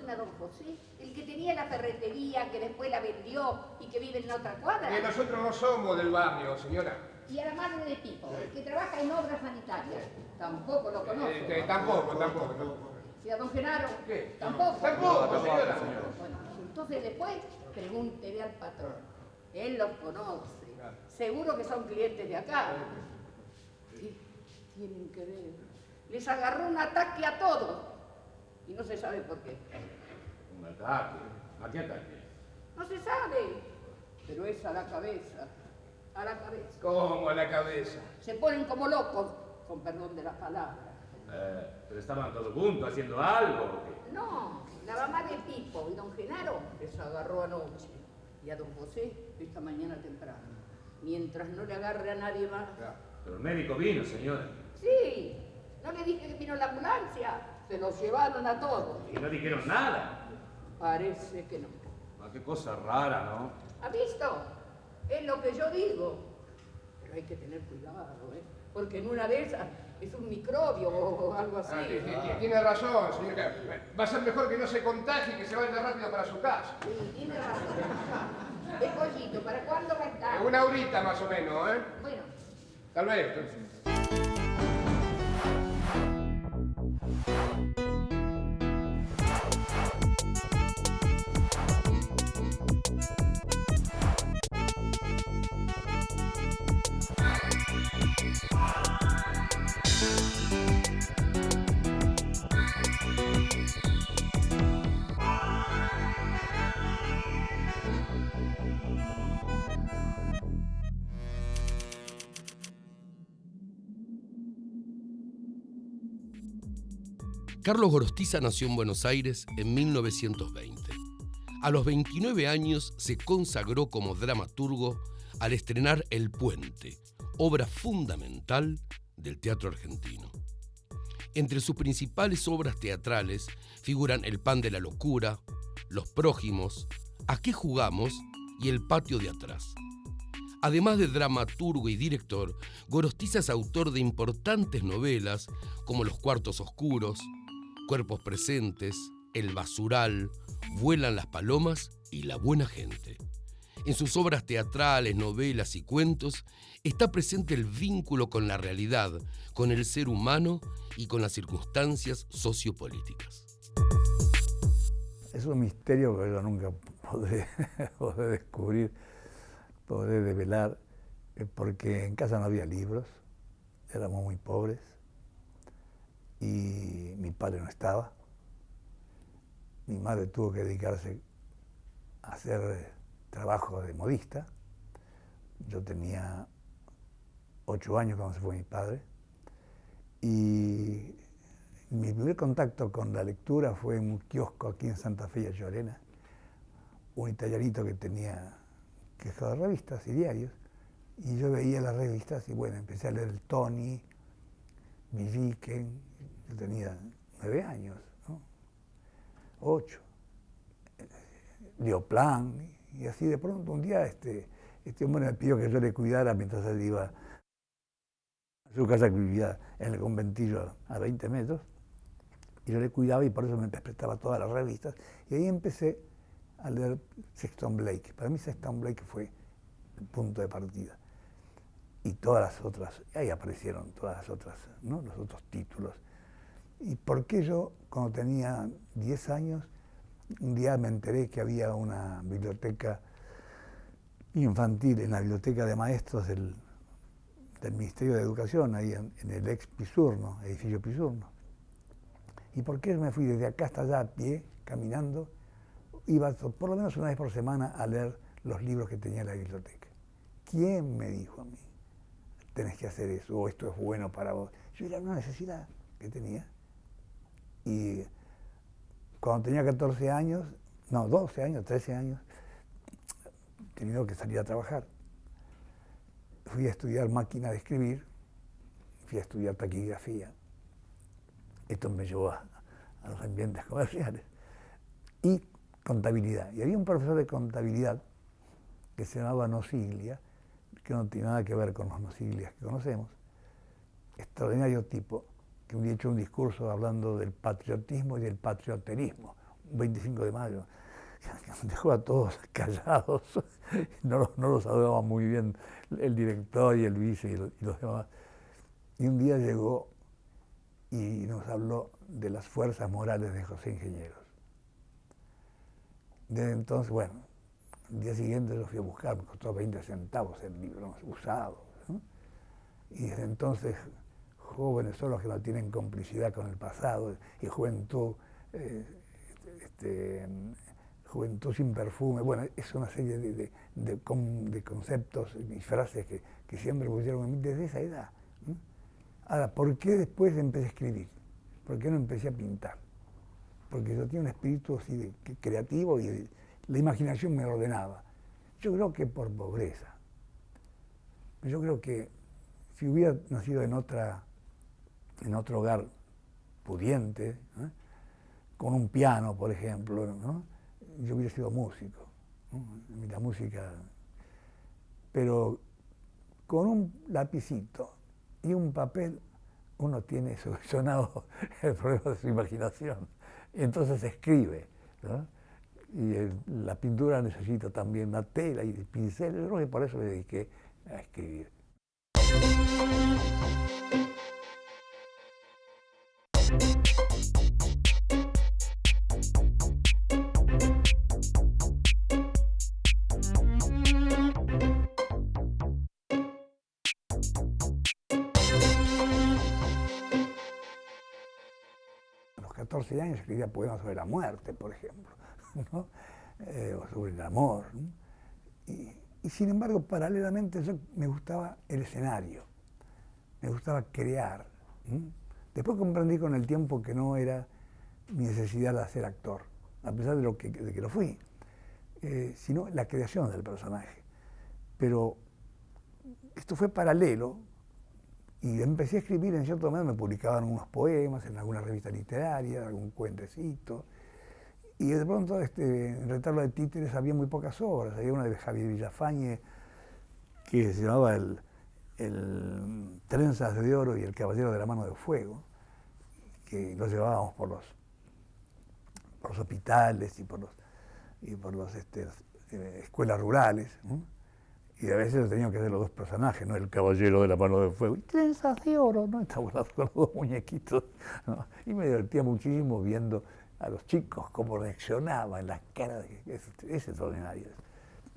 a don José? El que tenía la ferretería, que después la vendió y que vive en la otra cuadra. Que nosotros no somos del barrio, señora. Y a la madre de Pipo, el que trabaja en obras sanitarias. Tampoco lo conozco. Tampoco. ¿Y a don Genaro? ¿Qué? Tampoco. Tampoco, señora. Bueno, entonces después pregúntele al patrón. Él los conoce. Seguro que son clientes de acá. ¿Qué tienen que ver? Les agarró un ataque a todos. Y no se sabe por qué. ¿Un ataque? ¿A qué ataque? No se sabe. Pero es a la cabeza. A la cabeza. ¿Cómo a la cabeza? Se ponen como locos, con perdón de la palabra. Pero estaban todos juntos haciendo algo. ¿O qué? No, la mamá de Pipo y don Genaro les agarró anoche. Y a don José esta mañana temprano. Mientras no le agarre a nadie más. Pero el médico vino, señora. Sí, no le dije que vino la ambulancia. Se los llevaron a todos. Y no dijeron nada. Parece que no. Ah, qué cosa rara, ¿no? ¿Ha visto? Es lo que yo digo. Pero hay que tener cuidado, ¿eh? Porque en una de esas es un microbio o algo así. Tiene razón, señora. Va a ser mejor que no se contagie y que se vaya rápido para su casa. Sí, tiene razón. El pollito, ¿para cuándo va a estar? Una horita más o menos, ¿eh? Bueno. Tal vez. Carlos Gorostiza nació en Buenos Aires en 1920. A los 29 años se consagró como dramaturgo al estrenar El Puente, obra fundamental del teatro argentino. Entre sus principales obras teatrales figuran El pan de la locura, Los prójimos, ¿A qué jugamos? Y El patio de atrás. Además de dramaturgo y director, Gorostiza es autor de importantes novelas como Los cuartos oscuros, Cuerpos presentes, El basural, Vuelan las palomas y La buena gente. En sus obras teatrales, novelas y cuentos está presente el vínculo con la realidad, con el ser humano y con las circunstancias sociopolíticas. Es un misterio que yo nunca podré descubrir, podré develar, porque en casa no había libros, éramos muy pobres y mi padre no estaba. Mi madre tuvo que dedicarse a hacer trabajo de modista. Yo tenía 8 años cuando se fue mi padre y mi primer contacto con la lectura fue en un kiosco aquí en Santa Fe y Llorena, un italianito que tenía quejas de revistas y diarios, y yo veía las revistas y bueno, empecé a leer el Tony, Villiquen, yo tenía 9 años, ¿no? 8, Leoplan, y así de pronto un día este hombre me pidió que yo le cuidara mientras él iba a su casa que vivía en el conventillo a 20 metros, y yo le cuidaba y por eso me prestaba todas las revistas, y ahí empecé a leer Sexton Blake. Para mí Sexton Blake fue el punto de partida. Y todas las otras, ahí aparecieron todas las otras, ¿no? Los otros títulos. ¿Y por qué yo, cuando tenía 10 años, un día me enteré que había una biblioteca infantil en la biblioteca de maestros del Ministerio de Educación, ahí en el ex Pisurno, edificio Pisurno? ¿Y por qué me fui desde acá hasta allá a pie, caminando? Iba por lo menos una vez por semana a leer los libros que tenía en la biblioteca. ¿Quién me dijo a mí, tenés que hacer eso, o esto es bueno para vos? Yo era una necesidad que tenía. Y cuando tenía 14 años, no, 12 años, 13 años, tenía que salir a trabajar. Fui a estudiar máquina de escribir, fui a estudiar taquigrafía. Esto me llevó a los ambientes comerciales. Y contabilidad. Y había un profesor de contabilidad que se llamaba Nosiglia, que no tiene nada que ver con los Nosiglias que conocemos. Extraordinario tipo, que un día echó un discurso hablando del patriotismo y del patrioterismo. un 25 de mayo, dejó a todos callados, no los saludaba muy bien el director y el vice y los demás. Y un día llegó y nos habló de las fuerzas morales de José Ingenieros. Desde entonces, bueno, el día siguiente lo fui a buscar, me costó 20 centavos el libro, usado, ¿no? Y desde entonces, jóvenes son los que no tienen complicidad con el pasado, y juventud, juventud sin perfume. Bueno, es una serie de conceptos y frases que siempre pusieron en mí desde esa edad, ¿no? Ahora, ¿por qué después empecé a escribir? ¿Por qué no empecé a pintar? Porque yo tenía un espíritu así creativo y la imaginación me ordenaba. Yo creo que por pobreza. Yo creo que si hubiera nacido en otro hogar pudiente, ¿no?, con un piano, por ejemplo, ¿no?, yo hubiera sido músico, ¿no? La música. Pero con un lapicito y un papel uno tiene solucionado el problema de su imaginación. Entonces escribe, ¿no? Y la pintura necesita también una tela y pincel. Yo creo que por eso me dediqué a escribir. A los 14 años escribía poemas sobre la muerte, por ejemplo, ¿no? O sobre el amor, ¿no? Y sin embargo, paralelamente, me gustaba el escenario, me gustaba crear, ¿no? Después comprendí con el tiempo que no era mi necesidad de ser actor, a pesar de que lo fui, sino la creación del personaje. Pero esto fue paralelo y empecé a escribir. En cierto modo me publicaban unos poemas en alguna revista literaria, algún cuentecito. Y de pronto en Retablo de Títeres había muy pocas obras. Había una de Javier Villafañe que se llamaba el Trenzas de Oro y el Caballero de la Mano de Fuego, que lo llevábamos por los hospitales y por las escuelas rurales, ¿no? Y a veces tenían que hacer los dos personajes, ¿no? El Caballero de la Mano de Fuego y Trenzas de Oro, ¿no? Estaba con los dos muñequitos, ¿no? Y me divertía muchísimo viendo a los chicos cómo reaccionaban, las caras. Es extraordinario.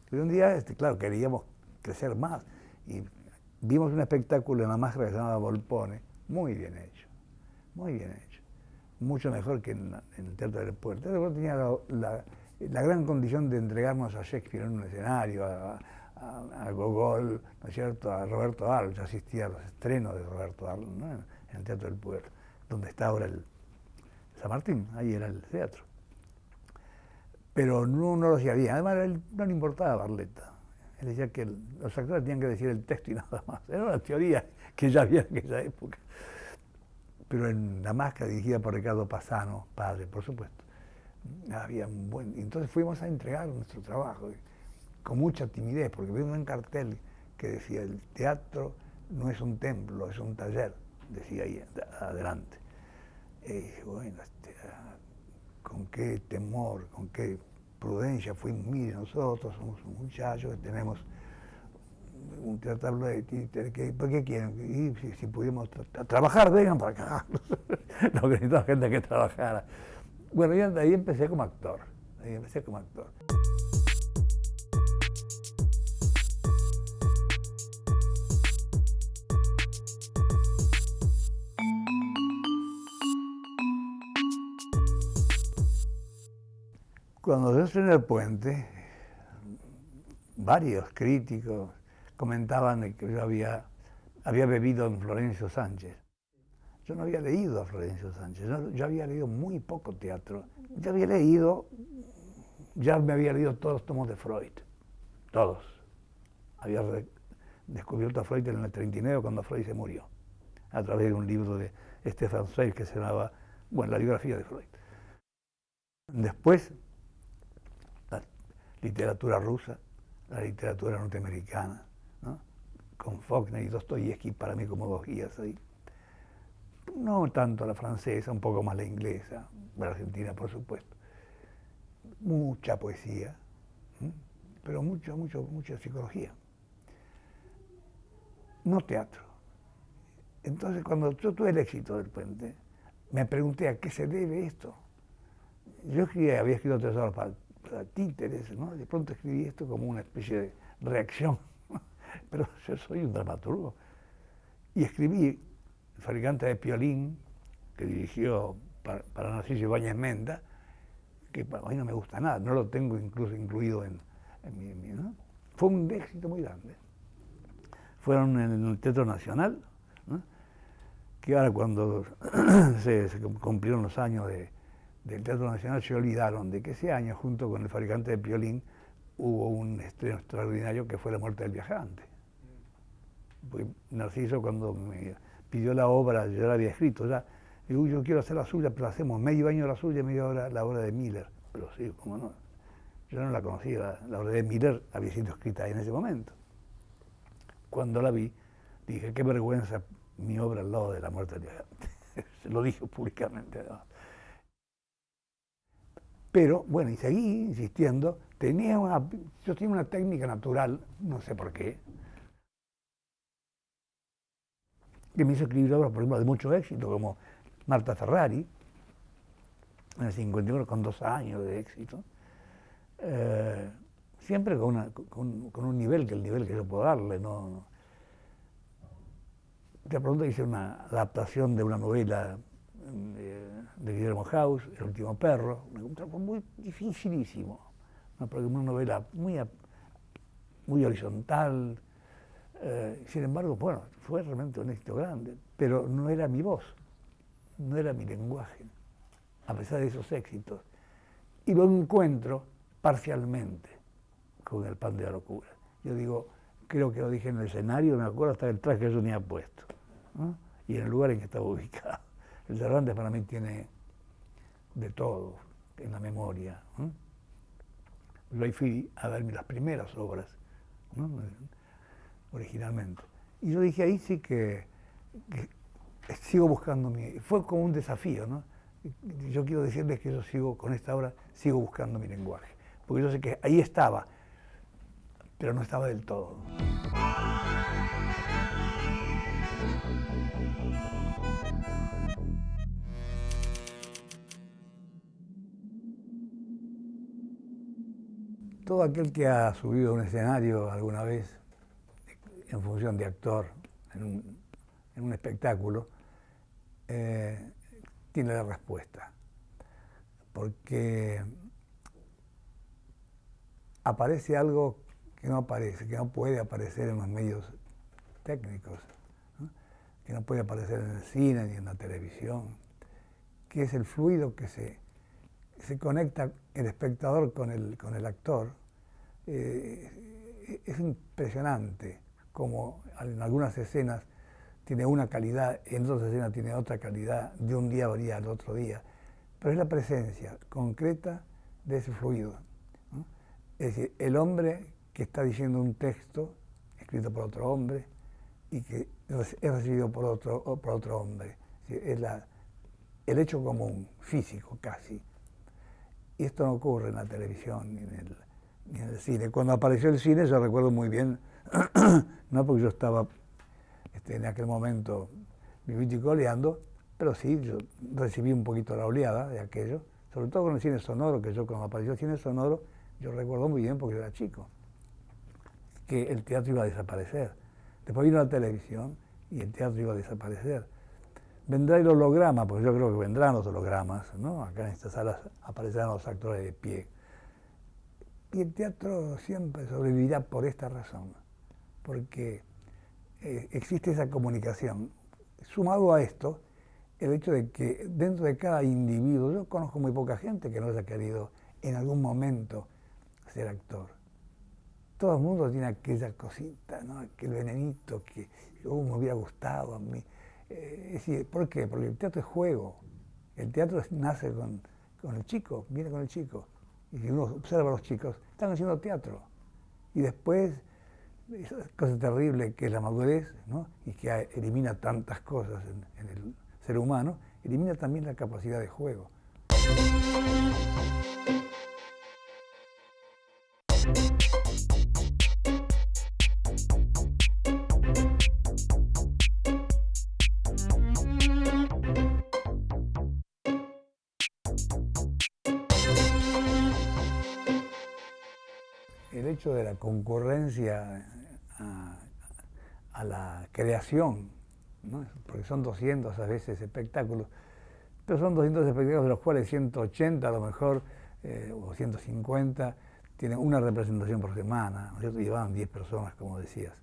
Pero un día, claro, queríamos crecer más y vimos un espectáculo en La Máscara que se llamaba Volpone, muy bien hecho, mucho mejor que en el Teatro del Puerto. Yo tenía la gran condición de entregarnos a Shakespeare en un escenario, a Gogol, ¿no es cierto?, a Roberto Arlt. Yo asistía a los estrenos de Roberto Arlt, ¿no?, en el Teatro del Puerto, donde está ahora el San Martín, ahí era el teatro. Pero no lo hacía bien. Además, a él no le importaba Barletta. Él decía que los actores tenían que decir el texto y nada más. Era una teoría que ya había en aquella época. Pero en La Máscara, dirigida por Ricardo Passano, padre, por supuesto, había un buen. Entonces fuimos a entregar nuestro trabajo con mucha timidez, porque vimos un cartel que decía: el teatro no es un templo, es un taller, decía ahí adelante. Y bueno, con qué temor, con qué prudencia fuimos. Mire, nosotros somos muchachos que tenemos un teatro de títeres, ¿por qué quieren? Y si pudimos trabajar, vengan para acá. No, que necesitaba gente que trabajara. Bueno, y ahí empecé como actor. Cuando yo estrené El Puente, varios críticos comentaban que yo había bebido en Florencio Sánchez. Yo no había leído a Florencio Sánchez, yo había leído muy poco teatro. Ya me había leído todos los tomos de Freud, todos. Había descubierto a Freud en el 39, cuando Freud se murió, a través de un libro de Stefan Zweig que se llamaba, la biografía de Freud. Después, la literatura rusa, la literatura norteamericana, ¿no?, con Faulkner y Dostoyevsky para mí como dos guías ahí. No tanto la francesa, un poco más la inglesa, la argentina por supuesto. mucha poesía, pero mucha psicología. No teatro. Entonces, cuando yo tuve el éxito del Puente, me pregunté a qué se debe esto. Yo había escrito 3 horas para títeres, ¿no? De pronto escribí esto como una especie de reacción, pero yo soy un dramaturgo. Y escribí El fabricante de Piolín, que dirigió para Narciso Ibáñez Menda, que a mí no me gusta nada, no lo tengo incluso incluido en mi, ¿no? Fue un éxito muy grande. Fueron en el Teatro Nacional, ¿no? Que ahora cuando se cumplieron los años del Teatro Nacional se olvidaron de que ese año, junto con El fabricante de Piolín, hubo un estreno extraordinario que fue La muerte del viajante. Porque Narciso, cuando me pidió la obra, yo la había escrito ya, digo, yo quiero hacer la suya, pero hacemos medio año la suya y media hora la obra de Miller. Pero sí, cómo no. Yo no la conocía, la obra de Miller había sido escrita en ese momento. Cuando la vi, dije, qué vergüenza mi obra al lado de La muerte del viajante. Se lo dije públicamente, además. Pero, bueno, y seguí insistiendo. Yo tenía una técnica natural, no sé por qué, que me hizo escribir obras, por ejemplo, de mucho éxito, como Marta Ferrari, en el 51, con 2 años de éxito. Siempre con un nivel, el nivel que yo puedo darle, ¿no? De pronto hice una adaptación de una novela de Guillermo Haus, El último perro, un trabajo muy dificilísimo, ¿no? Porque una novela muy horizontal. Sin embargo, bueno, fue realmente un éxito grande, pero no era mi voz, no era mi lenguaje, a pesar de esos éxitos. Y lo encuentro parcialmente con El pan de la locura. Yo digo, creo que lo dije en el escenario, me acuerdo hasta el traje que yo tenía puesto, ¿no? Y en el lugar en que estaba ubicado. El Cervantes para mí tiene de todo en la memoria, ¿no? Lo fui a ver las primeras obras, ¿no? Originalmente. Y yo dije, ahí sí que sigo buscando fue como un desafío, ¿no? Yo quiero decirles que yo sigo, con esta obra, sigo buscando mi lenguaje. Porque yo sé que ahí estaba, pero no estaba del todo. Todo aquel que ha subido a un escenario alguna vez en función de actor en un espectáculo, tiene la respuesta. Porque aparece algo que no aparece, que no puede aparecer en los medios técnicos, ¿no? Que no puede aparecer en el cine ni en la televisión, que es el fluido que se conecta el espectador con el actor. Es impresionante como en algunas escenas tiene una calidad, en otras escenas tiene otra calidad, de un día varía al otro día, pero es la presencia concreta de ese fluido, ¿no? Es decir, el hombre que está diciendo un texto escrito por otro hombre y que es recibido por otro hombre. Es el hecho común, físico casi. Y esto no ocurre en la televisión ni en el cine. Cuando apareció el cine, yo recuerdo muy bien, no porque yo estaba en aquel momento viviticoleando, pero sí, yo recibí un poquito la oleada de aquello, sobre todo con el cine sonoro, que yo cuando apareció el cine sonoro, yo recuerdo muy bien, porque yo era chico, que el teatro iba a desaparecer. Después vino la televisión y el teatro iba a desaparecer. Vendrá el holograma, porque yo creo que vendrán los hologramas, ¿no? Acá en estas salas aparecerán los actores de pie. Y el teatro siempre sobrevivirá por esta razón, porque existe esa comunicación. Sumado a esto, el hecho de que dentro de cada individuo, yo conozco muy poca gente que no haya querido en algún momento ser actor. Todo el mundo tiene aquella cosita, ¿no? Aquel venenito que me hubiera gustado a mí. Es decir, ¿por qué? Porque el teatro es juego. El teatro nace con el chico, viene con el chico. Y si uno observa a los chicos, están haciendo teatro. Y después, esa cosa terrible que es la madurez, ¿no? Y que elimina tantas cosas en el ser humano, elimina también la capacidad de juego. el hecho de la concurrencia a la creación, ¿no? Porque son 200 a veces espectáculos, pero son 200 espectáculos de los cuales 180 a lo mejor, o 150, tienen una representación por semana, ¿no? Llevaban 10 personas, como decías.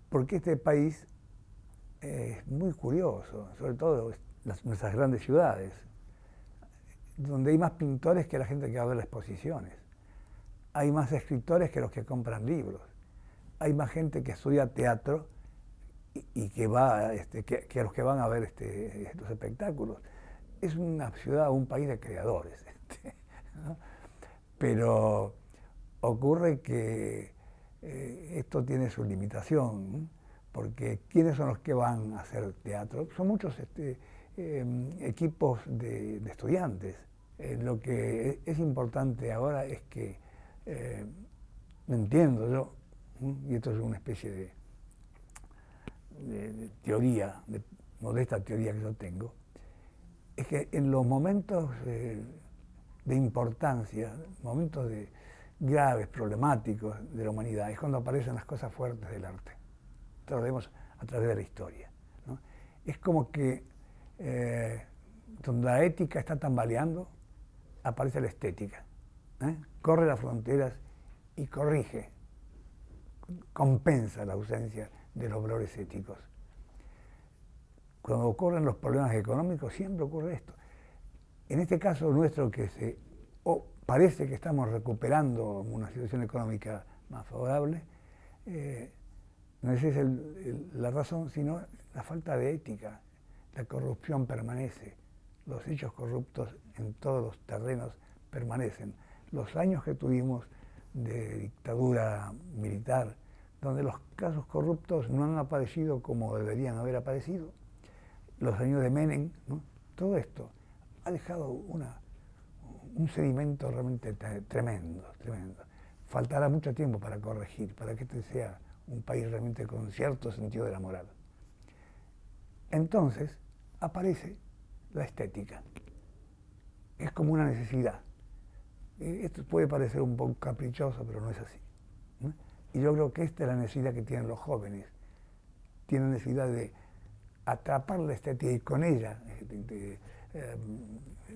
Porque este país es muy curioso, sobre todo nuestras grandes ciudades, donde hay más pintores que la gente que va a ver las exposiciones. Hay más escritores que los que compran libros. Hay más gente que estudia teatro y que va, que a los que van a ver estos espectáculos. Es una ciudad, un país de creadores. ¿No? Pero ocurre que esto tiene su limitación, ¿no? Porque ¿quiénes son los que van a hacer teatro? Son muchos equipos de estudiantes. Lo que es importante ahora es que, entiendo yo, y esto es una especie de teoría, de modesta teoría que yo tengo, es que en los momentos de importancia, momentos graves, problemáticos de la humanidad, es cuando aparecen las cosas fuertes del arte. Esto lo vemos a través de la historia, ¿no? Es como que donde la ética está tambaleando, aparece la estética, corre las fronteras y corrige, compensa la ausencia de los valores éticos. Cuando ocurren los problemas económicos siempre ocurre esto. En este caso nuestro, que parece que estamos recuperando una situación económica más favorable, no es esa la razón, sino la falta de ética. La corrupción permanece, los hechos corruptos en todos los terrenos permanecen. Los años que tuvimos de dictadura militar, donde los casos corruptos no han aparecido como deberían haber aparecido, los años de Menem, ¿no? Todo esto ha dejado un sedimento realmente tremendo, tremendo. Faltará mucho tiempo para corregir, para que este sea un país realmente con cierto sentido de la moral. Entonces aparece la estética. Es como una necesidad. Esto puede parecer un poco caprichoso, pero no es así, ¿no? Y yo creo que esta es la necesidad que tienen los jóvenes. Tienen necesidad de atrapar la estética y con ella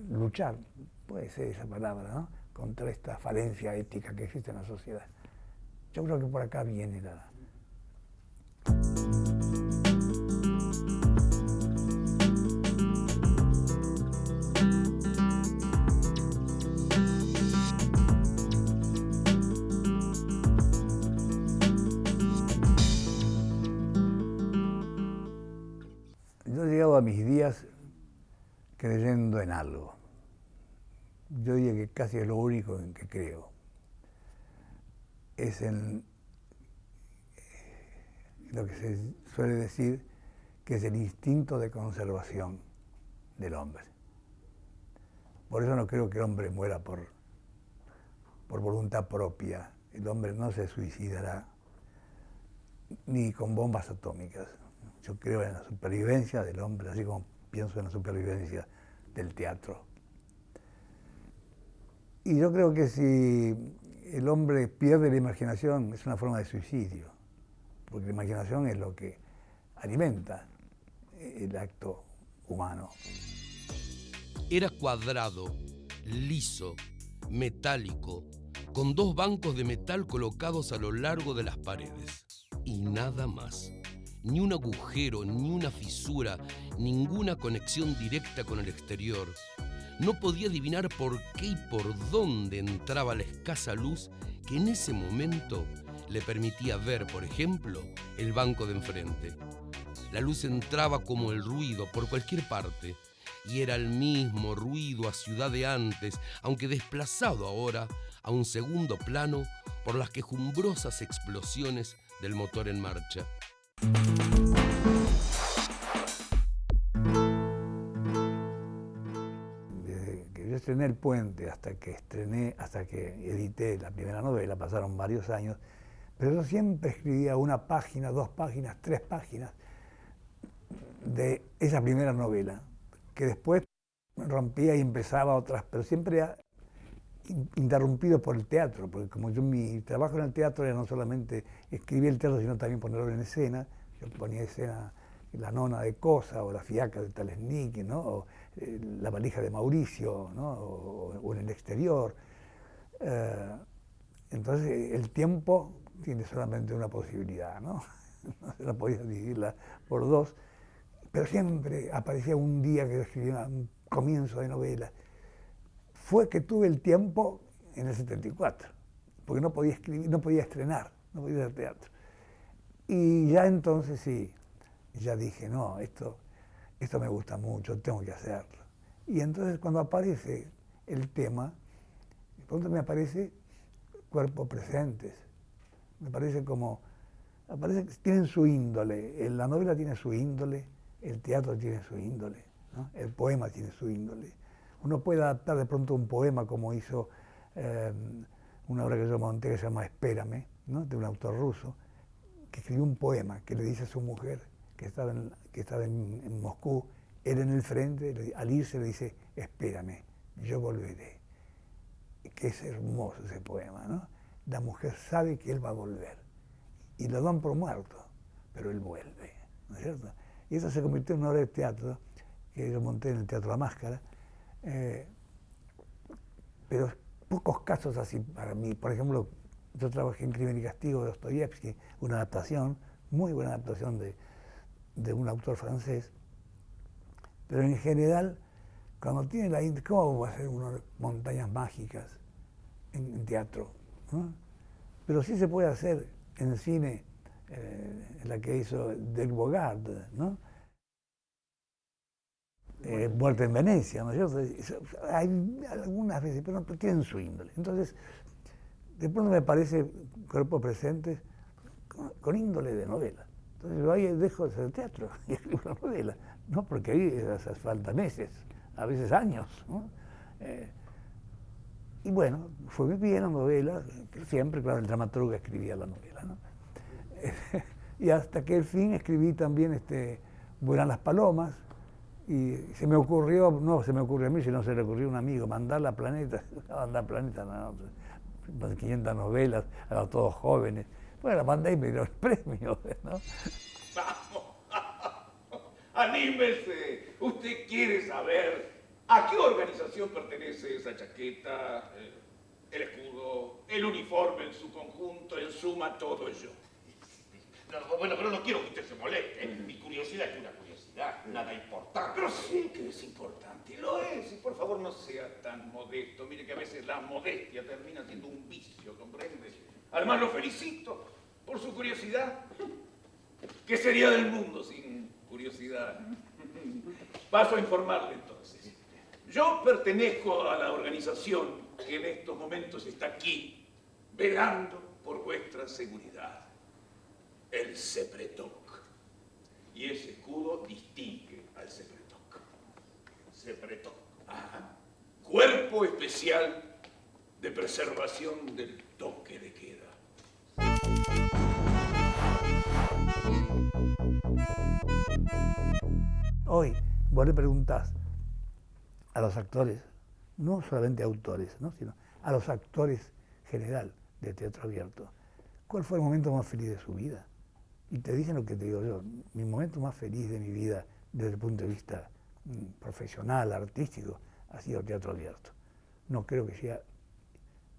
luchar, puede ser esa palabra, ¿no?, contra esta falencia ética que existe en la sociedad. Yo creo que por acá viene la... Yo he llegado a mis días creyendo en algo. Yo diría que casi es lo único en que creo. Es en lo que se suele decir que es el instinto de conservación del hombre. Por eso no creo que el hombre muera por voluntad propia. El hombre no se suicidará ni con bombas atómicas. Yo creo en la supervivencia del hombre, así como pienso en la supervivencia del teatro. Y yo creo que si el hombre pierde la imaginación, es una forma de suicidio, porque la imaginación es lo que alimenta el acto humano. Era cuadrado, liso, metálico, con dos bancos de metal colocados a lo largo de las paredes. Y nada más. Ni un agujero, ni una fisura, ninguna conexión directa con el exterior. No podía adivinar por qué y por dónde entraba la escasa luz que en ese momento le permitía ver, por ejemplo, el banco de enfrente. La luz entraba como el ruido por cualquier parte, y era el mismo ruido a ciudad de antes, aunque desplazado ahora a un segundo plano por las quejumbrosas explosiones del motor en marcha. Desde que yo estrené El Puente hasta que edité la primera novela, pasaron varios años, pero yo siempre escribía una página, 2 páginas, 3 páginas de esa primera novela, que después rompía y empezaba otras, pero siempre interrumpido por el teatro, porque como mi trabajo en el teatro era no solamente escribir el teatro, sino también ponerlo en escena. Yo ponía en escena La nona de Cosa, o La fiaca de Talesnik, ¿no? O La valija de Mauricio, ¿no? O En el exterior. Entonces el tiempo tiene solamente una posibilidad, ¿no? No podía dividirla por dos, pero siempre aparecía un día que yo escribía un comienzo de novela. Fue que tuve el tiempo en el 74, porque no podía escribir, no podía estrenar, no podía hacer teatro. Y ya entonces sí, ya dije, no, esto me gusta mucho, tengo que hacerlo. Y entonces cuando aparece el tema, de pronto me aparece Cuerpos Presentes. Me parece que tienen su índole. La novela tiene su índole, el teatro tiene su índole, ¿no? El poema tiene su índole. Uno puede adaptar de pronto un poema como hizo una obra que yo monté que se llama Espérame, ¿no? De un autor ruso, que escribió un poema que le dice a su mujer que estaba en Moscú, él en el frente, al irse le dice, espérame, yo volveré. Que es hermoso ese poema, ¿no? La mujer sabe que él va a volver y lo dan por muerto, pero él vuelve, ¿no es cierto? Y eso se convirtió en una obra de teatro que yo monté en el Teatro La Máscara, pero pocos casos así para mí. Por ejemplo, yo trabajé en Crimen y Castigo de Dostoyevsky, una adaptación, muy buena adaptación de un autor francés, pero en general, cuando tiene ¿cómo va a ser unas montañas mágicas en teatro? ¿No? Pero sí se puede hacer en el cine, la que hizo Del Bogart, ¿no? Muerte en Venecia, ¿no es cierto? Hay algunas veces, pero tienen su índole. Entonces, de pronto me parece Cuerpos Presentes con índole de novela. Entonces yo ahí dejo de hacer teatro y escribo una novela, ¿no? Porque ahí hace falta meses, a veces años, ¿no? Y bueno, fue bien la novela, siempre, claro, el dramaturgo escribía la novela, ¿no? Y hasta que al fin escribí también Vuelan las palomas, y se me ocurrió, no se me ocurrió a mí, sino se le ocurrió a un amigo, mandar Planeta, no, 500 novelas, a todos jóvenes. Bueno, la mandé y me dio el premio, ¿no? Vamos, anímese. Usted quiere saber a qué organización pertenece esa chaqueta, el escudo, el uniforme en su conjunto, en suma, todo ello. No, bueno, pero no quiero que usted se moleste. Mi curiosidad es una curiosidad, nada importante. Pero sí que es importante, lo es. Y por favor no sea tan modesto. Mire que a veces la modestia termina siendo un vicio, ¿comprende? Además lo felicito por su curiosidad. ¿Qué sería del mundo sin curiosidad? Paso a informarle entonces. Yo pertenezco a la organización que en estos momentos está aquí, velando por vuestra seguridad. El Sepretok. Y ese escudo distingue al Sepretok. Sepretok. Ajá. Cuerpo especial de preservación del toque de queda. Hoy vos le preguntás a los actores, no solamente autores, ¿no? Sino a los actores general de teatro abierto, ¿cuál fue el momento más feliz de su vida? Y te dicen lo que te digo yo, mi momento más feliz de mi vida desde el punto de vista profesional, artístico, ha sido el teatro abierto. No creo que sea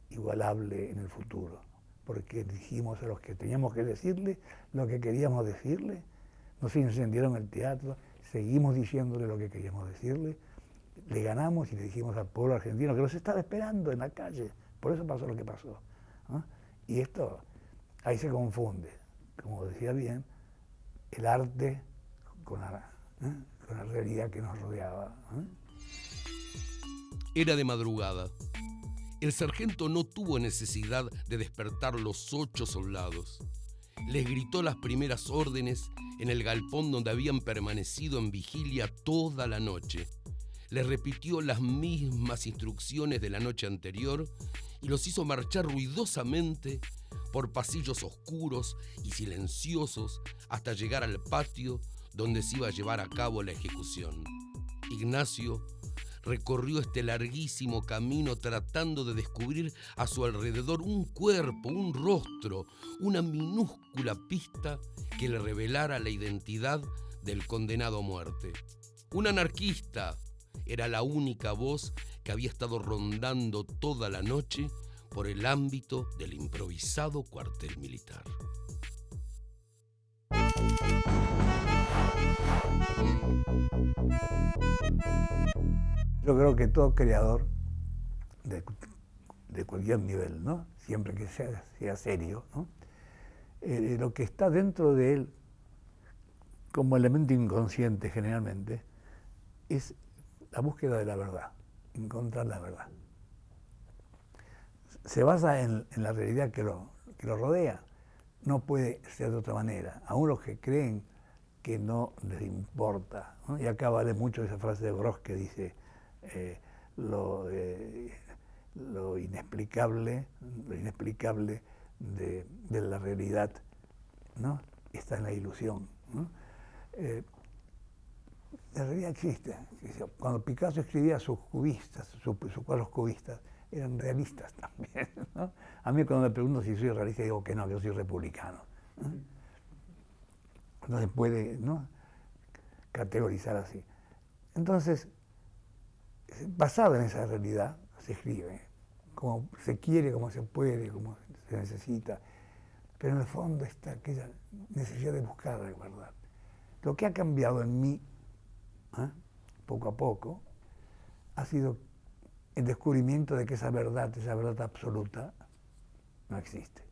igualable en el futuro, porque dijimos a los que teníamos que decirle lo que queríamos decirle, nos incendiaron el teatro, seguimos diciéndole lo que queríamos decirle, le ganamos y le dijimos al pueblo argentino que nos estaba esperando en la calle, por eso pasó lo que pasó, ¿no? Y esto, ahí se confunde, como decía bien, el arte con la realidad que nos rodeaba, ¿eh? Era de madrugada. El sargento no tuvo necesidad de despertar los 8 soldados. Les gritó las primeras órdenes en el galpón donde habían permanecido en vigilia toda la noche. Les repitió las mismas instrucciones de la noche anterior y los hizo marchar ruidosamente por pasillos oscuros y silenciosos hasta llegar al patio donde se iba a llevar a cabo la ejecución. Ignacio recorrió este larguísimo camino tratando de descubrir a su alrededor un cuerpo, un rostro, una minúscula pista que le revelara la identidad del condenado a muerte. Un anarquista era la única voz que había estado rondando toda la noche por el ámbito del improvisado cuartel militar. Yo creo que todo creador de cualquier nivel, ¿no? Siempre que sea serio, ¿no? Lo que está dentro de él como elemento inconsciente generalmente es la búsqueda de la verdad, encontrar la verdad. Se basa en la realidad que lo rodea. No puede ser de otra manera. Aún los que creen que no les importa, ¿no? Y acá vale mucho esa frase de Brock que dice lo inexplicable de la realidad, ¿no? Está en la ilusión, ¿no? La realidad existe. Cuando Picasso escribía sus cubistas, sus cuadros cubistas, eran realistas también, ¿no? A mí cuando me pregunto si soy realista digo que no, que yo soy republicano, ¿no? No se puede, ¿no?, categorizar así. Entonces, basado en esa realidad, se escribe como se quiere, como se puede, como se necesita, pero en el fondo está aquella necesidad de buscar la verdad. Lo que ha cambiado en mí, poco a poco, ha sido el descubrimiento de que esa verdad absoluta, no existe.